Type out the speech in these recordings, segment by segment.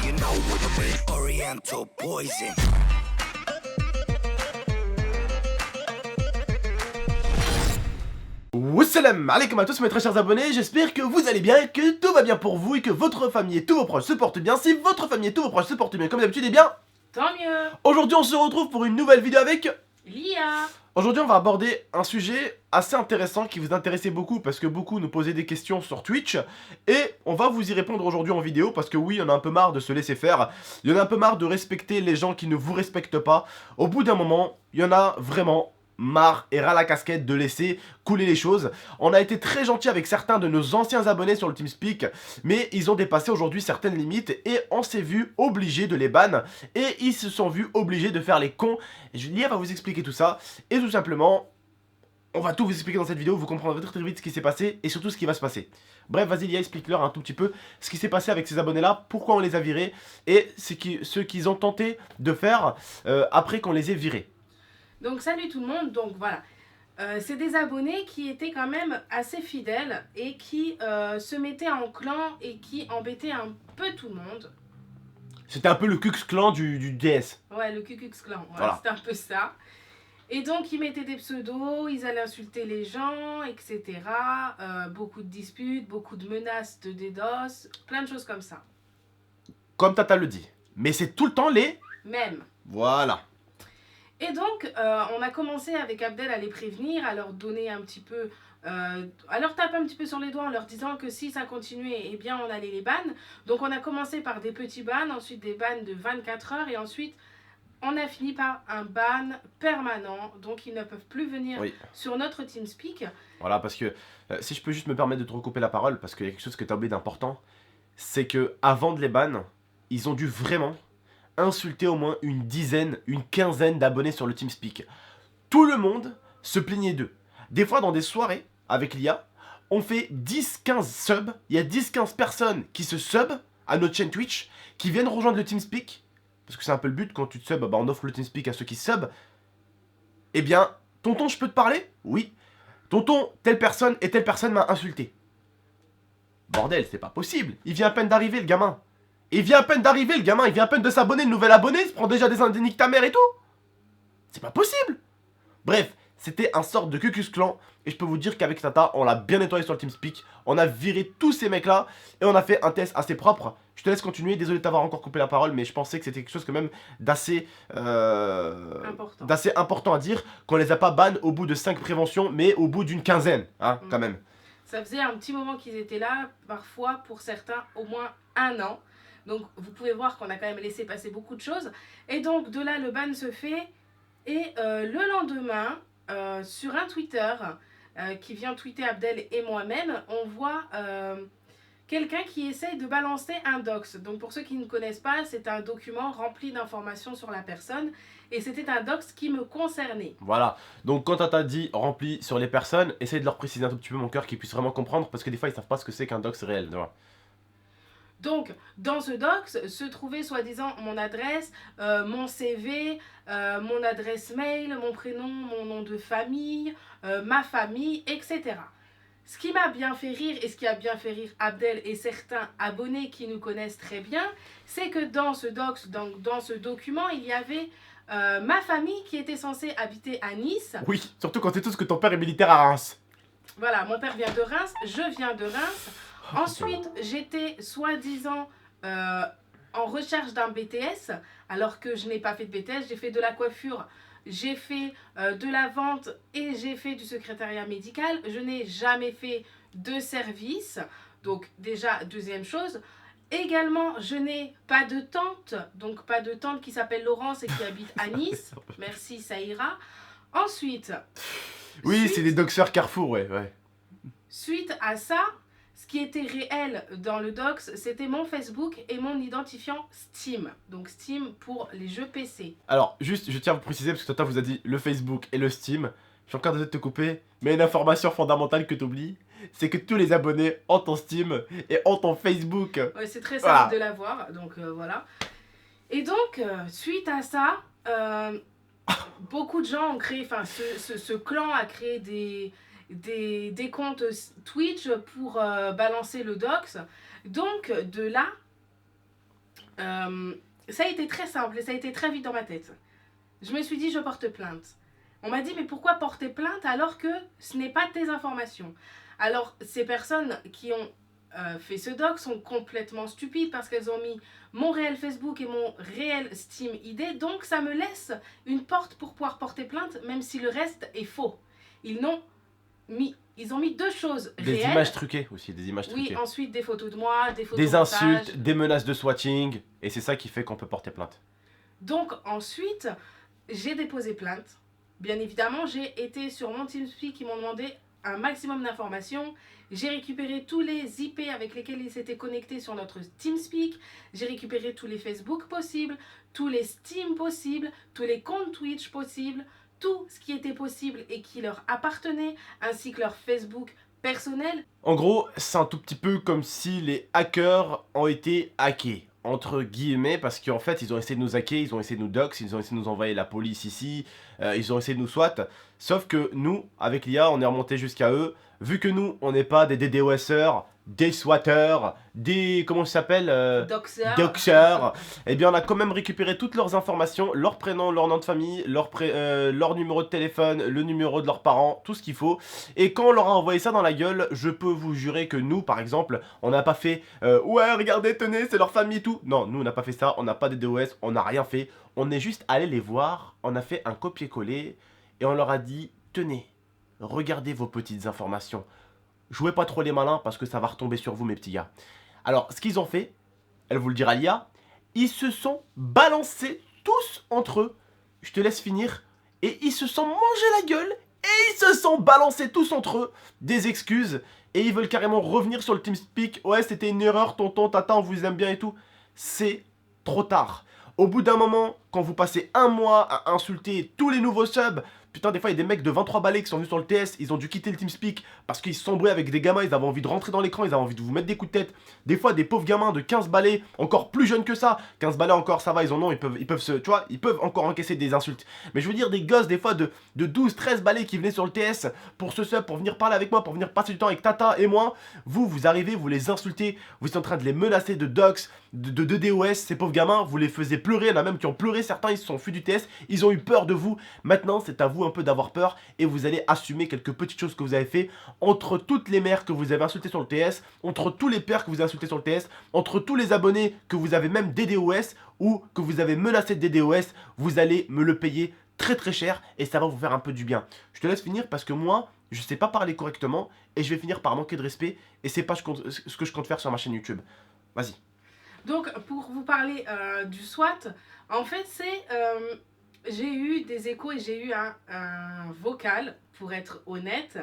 you know what I mean. Oriental poison. Wassalam alaikum à tous mes très chers abonnés, j'espère que vous allez bien, que tout va bien pour vous et que votre famille et tous vos proches se portent bien. Si votre famille et tous vos proches se portent bien comme d'habitude, eh bien, tant mieux. aujourd'hui on se retrouve pour une nouvelle vidéo avec Lia. Aujourd'hui on va aborder un sujet assez intéressant qui vous intéressait beaucoup parce que beaucoup nous posaient des questions sur Twitch et on va vous y répondre aujourd'hui en vidéo parce que oui, on a un peu marre de se laisser faire, il y en a un peu marre de respecter les gens qui ne vous respectent pas. Au bout d'un moment, il y en a vraiment marre et ras la casquette de laisser couler les choses. On a été très gentil avec certains de nos anciens abonnés sur le TeamSpeak, mais ils ont dépassé aujourd'hui certaines limites et on s'est vu obligé de les ban et ils se sont vus obligés de faire les cons. Et Julia va vous expliquer tout ça et tout simplement on va tout vous expliquer dans cette vidéo, vous comprendrez très vite ce qui s'est passé et surtout ce qui va se passer. Bref, vas-y Lia, explique-leur un tout petit peu ce qui s'est passé avec ces abonnés-là, pourquoi on les a virés et ce qu'ils ont tenté de faire après qu'on les ait virés. Donc salut tout le monde, donc voilà. C'est des abonnés qui étaient quand même assez fidèles et qui se mettaient en clan et qui embêtaient un peu tout le monde. C'était un peu le Ku Klux Klan du DS. Ouais, le Ku Klux Klan, Voilà. c'était un peu ça. Et donc ils mettaient des pseudos, ils allaient insulter les gens, etc. Beaucoup de disputes, beaucoup de menaces de DDoS, plein de choses comme ça. Comme Tata le dit. Mais c'est tout le temps les... Même. Voilà. Et donc, on a commencé avec Abdel à les prévenir, à leur donner un petit peu, à leur taper un petit peu sur les doigts en leur disant que si ça continuait, eh bien on allait les ban. Donc on a commencé par des petits bans, ensuite des bans de 24 heures et ensuite on a fini par un ban permanent. Donc ils ne peuvent plus venir sur notre TeamSpeak. Voilà, parce que si je peux juste me permettre de te recouper la parole, parce qu'il y a quelque chose que tu as oublié d'important, c'est que avant de les ban, ils ont dû vraiment insulter au moins une dizaine, une quinzaine d'abonnés sur le TeamSpeak. Tout le monde se plaignait d'eux. Des fois dans des soirées avec l'IA, on fait 10-15 subs, il y a 10-15 personnes qui se sub à notre chaîne Twitch, qui viennent rejoindre le TeamSpeak, parce que c'est un peu le but, quand tu te sub, bah on offre le TeamSpeak à ceux qui sub. Eh bien, tonton, je peux te parler? Oui. Tonton, telle personne et telle personne m'a insulté. Bordel, c'est pas possible, il vient à peine d'arriver le gamin. Il vient à peine d'arriver le gamin, il vient à peine de s'abonner, le nouvel abonné, il se prend déjà des indéniques ta mère et tout. C'est pas possible. Bref, c'était un sort de Ku Klux Klan. Et je peux vous dire qu'avec Tata, on l'a bien nettoyé sur le TeamSpeak. On a viré tous ces mecs là. Et on a fait un test assez propre. Je te laisse continuer, désolé de t'avoir encore coupé la parole. Mais je pensais que c'était quelque chose quand même d'assez important à dire. Qu'on les a pas ban au bout de 5 préventions, mais au bout d'une quinzaine, hein, quand même. Ça faisait un petit moment qu'ils étaient là, parfois pour certains au moins 1 an. Donc vous pouvez voir qu'on a quand même laissé passer beaucoup de choses. Et donc de là le ban se fait. Et le lendemain, sur un Twitter qui vient tweeter Abdel et moi-même, on voit quelqu'un qui essaye de balancer un docs. Donc pour ceux qui ne connaissent pas, c'est un document rempli d'informations sur la personne. Et c'était un docs qui me concernait. Voilà, donc quand Tata dit rempli sur les personnes, essaye de leur préciser un tout petit peu mon cœur, qu'ils puissent vraiment comprendre, parce que des fois ils savent pas ce que c'est qu'un docs réel, tu vois. Donc, dans ce docs se trouvait soi-disant mon adresse, mon CV, mon adresse mail, mon prénom, mon nom de famille, ma famille, etc. Ce qui m'a bien fait rire et ce qui a bien fait rire Abdel et certains abonnés qui nous connaissent très bien, c'est que dans ce docs, dans ce document, il y avait ma famille qui était censée habiter à Nice. Oui, surtout quand tu sais tous que ton père est militaire à Reims. Voilà, mon père vient de Reims, je viens de Reims. Ensuite, j'étais soi-disant en recherche d'un BTS, alors que je n'ai pas fait de BTS, j'ai fait de la coiffure, j'ai fait de la vente et j'ai fait du secrétariat médical. Je n'ai jamais fait de service, donc déjà, deuxième chose. Également, je n'ai pas de tante, donc pas de tante qui s'appelle Laurence et qui habite à Nice. Merci, ça ira. Ensuite... Oui, c'est des doxeurs Carrefour, ouais. Suite à ça... Ce qui était réel dans le docs, c'était mon Facebook et mon identifiant Steam. Donc Steam pour les jeux PC. Alors, juste, je tiens à vous préciser, parce que Tata vous a dit le Facebook et le Steam. Je suis encore désolé de te couper, mais une information fondamentale que tu oublies, c'est que tous les abonnés ont ton Steam et ont ton Facebook. Ouais, c'est très simple de l'avoir, donc voilà. Et donc, suite à ça, beaucoup de gens ont créé, enfin, ce clan a créé des comptes Twitch pour balancer le docs. Donc de là, Ça a été très simple et ça a été très vite dans ma tête. Je me suis dit, je porte plainte. On m'a dit, mais pourquoi porter plainte alors que ce n'est pas tes informations? Alors, ces personnes qui ont fait ce doc sont complètement stupides parce qu'elles ont mis mon réel Facebook et mon réel Steam ID. Donc, ça me laisse une porte pour pouvoir porter plainte, même si le reste est faux. Ils ont mis deux choses réelles. Des images truquées aussi, des images Oui, truquées. ensuite des photos de moi, des photos Des de insultes, des menaces de swatting, et c'est ça qui fait qu'on peut porter plainte. Donc ensuite, j'ai déposé plainte. Bien évidemment, j'ai été sur mon TeamSpeak, ils m'ont demandé un maximum d'informations. J'ai récupéré tous les IP avec lesquels ils s'étaient connectés sur notre TeamSpeak. J'ai récupéré tous les Facebook possibles, tous les Steam possibles, tous les comptes Twitch possibles, tout ce qui était possible et qui leur appartenait, ainsi que leur Facebook personnel. En gros, c'est un tout petit peu comme si les hackers ont été hackés, entre guillemets, parce qu'en fait, ils ont essayé de nous hacker, ils ont essayé de nous dox, ils ont essayé de nous envoyer la police ici, ils ont essayé de nous SWAT, sauf que nous, avec l'IA, on est remonté jusqu'à eux, vu que nous, on n'est pas des DDoSers, des swatters, des... comment ça s'appelle Doxers, eh bien on a quand même récupéré toutes leurs informations, leur prénom, leur nom de famille, leur numéro de téléphone, le numéro de leurs parents, tout ce qu'il faut. Et quand on leur a envoyé ça dans la gueule, je peux vous jurer que nous, par exemple, on n'a pas fait ouais, regardez, tenez, c'est leur famille, tout. Non, nous, on n'a pas fait ça, on n'a pas de DOS, on n'a rien fait. On est juste allé les voir, on a fait un copier-coller et on leur a dit, tenez, regardez vos petites informations. Jouez pas trop les malins parce que ça va retomber sur vous, mes petits gars. Alors, ce qu'ils ont fait, elle vous le dira l'IA, ils se sont balancés tous entre eux. Je te laisse finir. Et ils se sont mangés la gueule. Et ils se sont balancés tous entre eux des excuses. Et ils veulent carrément revenir sur le TeamSpeak. Ouais, c'était une erreur, tonton, tata, on vous aime bien et tout. C'est trop tard. Au bout d'un moment, quand vous passez un mois à insulter tous les nouveaux subs, putain, des fois, il y a des mecs de 23 balais qui sont venus sur le TS, ils ont dû quitter le TeamSpeak parce qu'ils se sont embrouillés avec des gamins, ils avaient envie de rentrer dans l'écran, ils avaient envie de vous mettre des coups de tête. Des fois, des pauvres gamins de 15 balais, encore plus jeunes que ça. 15 balais encore, ça va, ils en ont, ils peuvent se, tu vois, ils peuvent encore encaisser des insultes. Mais je veux dire, des gosses, des fois, de 12, 13 balais qui venaient sur le TS pour ce sub, pour venir parler avec moi, pour venir passer du temps avec Tata et moi. Vous arrivez, vous les insultez, vous êtes en train de les menacer de dox, de DOS, ces pauvres gamins, vous les faisiez pleurer, il y en a même qui ont pleuré, certains ils se sont fuis du TS, ils ont eu peur de vous. Maintenant, c'est à vous un peu d'avoir peur et vous allez assumer quelques petites choses que vous avez fait entre toutes les mères que vous avez insultées sur le TS, entre tous les pères que vous avez insultés sur le TS, entre tous les abonnés que vous avez même DDoS ou que vous avez menacé de DDoS, vous allez me le payer très très cher et ça va vous faire un peu du bien. Je te laisse finir parce que moi, je sais pas parler correctement et je vais finir par manquer de respect et c'est pas ce que je compte faire sur ma chaîne YouTube. Vas-y. Donc, pour vous parler du SWAT, en fait, j'ai eu des échos et j'ai eu un vocal, pour être honnête.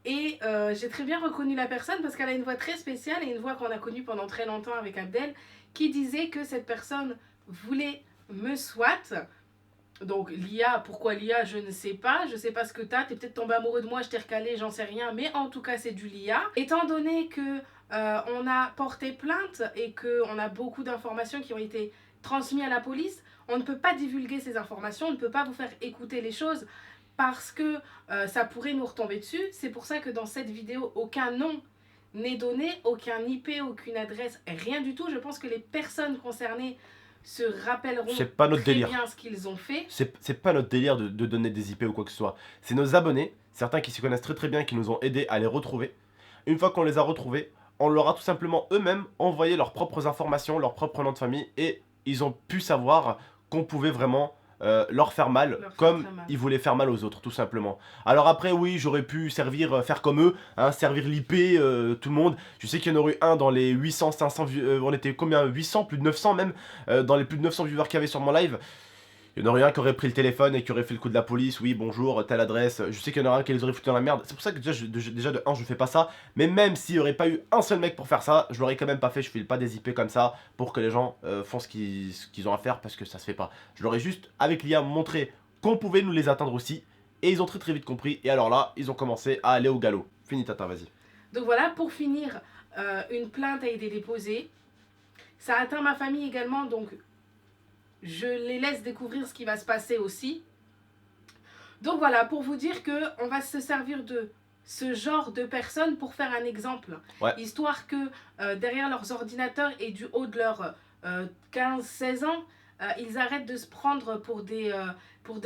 Et j'ai très bien reconnu la personne parce qu'elle a une voix très spéciale et une voix qu'on a connue pendant très longtemps avec Abdel, qui disait que cette personne voulait me SWAT. Donc l'IA, pourquoi l'IA, je ne sais pas. Je sais pas ce que t'as. T'es peut-être tombé amoureux de moi, je t'ai recalé, j'en sais rien. Mais en tout cas, c'est du l'IA. Étant donné que on a porté plainte et qu'on a beaucoup d'informations qui ont été transmises à la police, on ne peut pas divulguer ces informations, on ne peut pas vous faire écouter les choses parce que ça pourrait nous retomber dessus. C'est pour ça que dans cette vidéo, aucun nom n'est donné, aucun IP, aucune adresse, rien du tout. Je pense que les personnes concernées se rappelleront pas notre très délire. bien ce qu'ils ont fait. C'est pas notre délire de donner des IP ou quoi que ce soit. C'est nos abonnés, certains qui se connaissent très très bien, qui nous ont aidés à les retrouver. Une fois qu'on les a retrouvés, on leur a tout simplement eux-mêmes envoyé leurs propres informations, leur propre nom de famille, et ils ont pu savoir qu'on pouvait vraiment leur faire mal, comme ils voulaient faire mal aux autres, tout simplement. Alors après, oui, j'aurais pu faire comme eux, hein, servir l'IP, tout le monde. Je sais qu'il y en aurait un dans les 800, 500, on était combien, 800, plus de 900 même, dans les plus de 900 viewers qu'il y avait sur mon live. Il y en aurait un qui aurait pris le téléphone et qui aurait fait le coup de la police, oui bonjour, telle adresse, je sais qu'il y en aurait un qui les aurait foutus dans la merde, c'est pour ça que déjà de 1 je fais pas ça, mais même s'il n'y aurait pas eu un seul mec pour faire ça, je l'aurais quand même pas fait, je file pas des IP comme ça pour que les gens font ce qu'ils ont à faire parce que ça se fait pas. Je leur ai juste, avec l'IA, montré qu'on pouvait nous les atteindre aussi, et ils ont très très vite compris, et alors là, ils ont commencé à aller au galop. Fini Tata, vas-y. Donc voilà, pour finir, une plainte a été déposée, ça a atteint ma famille également, donc je les laisse découvrir ce qui va se passer aussi. Donc voilà, pour vous dire qu'on va se servir de ce genre de personnes pour faire un exemple. Ouais. Histoire que derrière leurs ordinateurs et du haut de leur 15-16 ans, ils arrêtent de se prendre pour des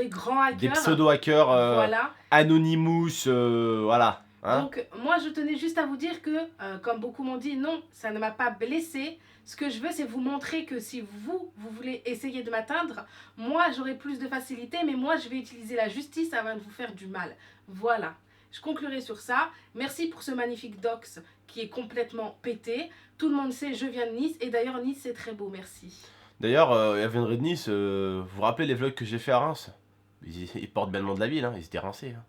grands hackers. Des pseudo-hackers, Voilà. Anonymous, voilà. Hein. Donc, moi, je tenais juste à vous dire que, comme beaucoup m'ont dit, non, ça ne m'a pas blessé. Ce que je veux, c'est vous montrer que si vous voulez essayer de m'atteindre, moi, j'aurai plus de facilité, mais moi, je vais utiliser la justice avant de vous faire du mal. Voilà. Je conclurai sur ça. Merci pour ce magnifique dox qui est complètement pété. Tout le monde sait, je viens de Nice. Et d'ailleurs, Nice, c'est très beau. Merci. D'ailleurs, elle viendrait de Nice, vous vous rappelez les vlogs que j'ai fait à Reims? Ils portent bien le nom de la ville, hein, ils étaient rincés. Hein.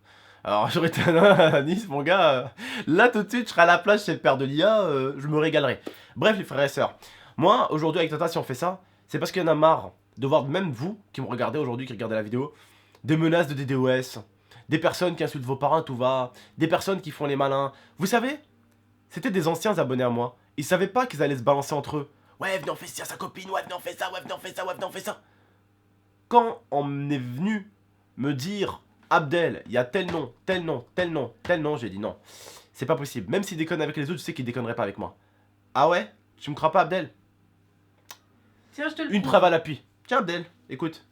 Alors j'aurais été à Nice, mon gars, là tout de suite je serai à la plage chez le père de l'IA, je me régalerai. Bref les frères et sœurs, moi aujourd'hui avec Tata si on fait ça, c'est parce qu'il y en a marre de voir même vous qui me regardez aujourd'hui, qui regardez la vidéo, des menaces de DDoS, des personnes qui insultent vos parents à tout va, des personnes qui font les malins. Vous savez, c'était des anciens abonnés à moi, ils savaient pas qu'ils allaient se balancer entre eux. Ouais venez on fait ça à sa copine, ouais venez on fait ça, ouais venez on fait ça, ouais venez on fait ça. Quand on est venu me dire Abdel, il y a tel nom, tel nom, tel nom, tel nom, j'ai dit non. C'est pas possible. Même s'il déconne avec les autres, je sais qu'il déconnerait pas avec moi. Ah ouais? Tu me crois pas, Abdel? Tiens, je te le Une prouve. preuve à l'appui. Tiens, Abdel, écoute.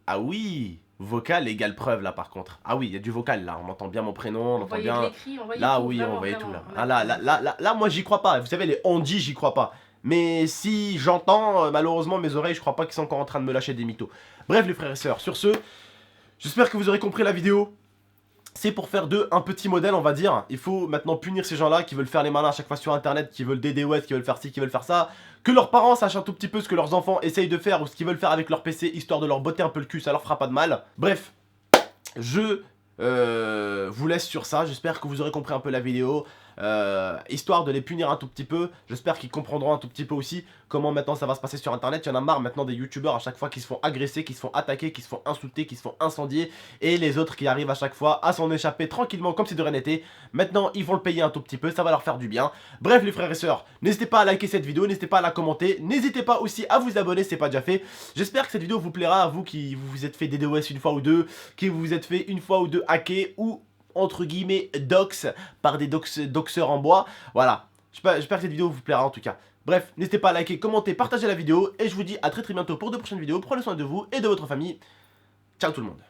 Ah oui, vocal égale preuve là par contre. Ah oui, il y a du vocal là, on entend bien mon prénom, on entend Envoyez bien. de l'écrit, envoyez Là tout, oui, vraiment, on voyait vraiment, tout là. on a Ah là, moi j'y crois pas. Vous savez, les on dit, j'y crois pas. Mais si j'entends, malheureusement mes oreilles, je crois pas qu'ils sont encore en train de me lâcher des mythos. Bref les frères et sœurs, sur ce, j'espère que vous aurez compris la vidéo. C'est pour faire d'eux un petit modèle, on va dire. Il faut maintenant punir ces gens-là qui veulent faire les malins à chaque fois sur internet, qui veulent DDoS, qui veulent faire ci, qui veulent faire ça. Que leurs parents sachent un tout petit peu ce que leurs enfants essayent de faire ou ce qu'ils veulent faire avec leur PC, histoire de leur botter un peu le cul, ça leur fera pas de mal. Bref, je vous laisse sur ça. J'espère que vous aurez compris un peu la vidéo. Histoire de les punir un tout petit peu. J'espère qu'ils comprendront un tout petit peu aussi comment maintenant ça va se passer sur internet. Il y en a marre maintenant des youtubeurs à chaque fois qui se font agresser, qui se font attaquer, qui se font insulter, qui se font incendier, et les autres qui arrivent à chaque fois à s'en échapper tranquillement comme si de rien n'était. Maintenant ils vont le payer un tout petit peu, ça va leur faire du bien. Bref les frères et sœurs, n'hésitez pas à liker cette vidéo, n'hésitez pas à la commenter, n'hésitez pas aussi à vous abonner si c'est pas déjà fait. J'espère que cette vidéo vous plaira à vous qui vous êtes fait DDoS une fois ou deux, qui vous êtes fait une fois ou deux hacker ou entre guillemets dox par des doxeurs en bois. Voilà, j'espère que cette vidéo vous plaira en tout cas. Bref, n'hésitez pas à liker, commenter, partager la vidéo et je vous dis à très bientôt pour de prochaines vidéos. Prenez soin de vous et de votre famille. Ciao tout le monde.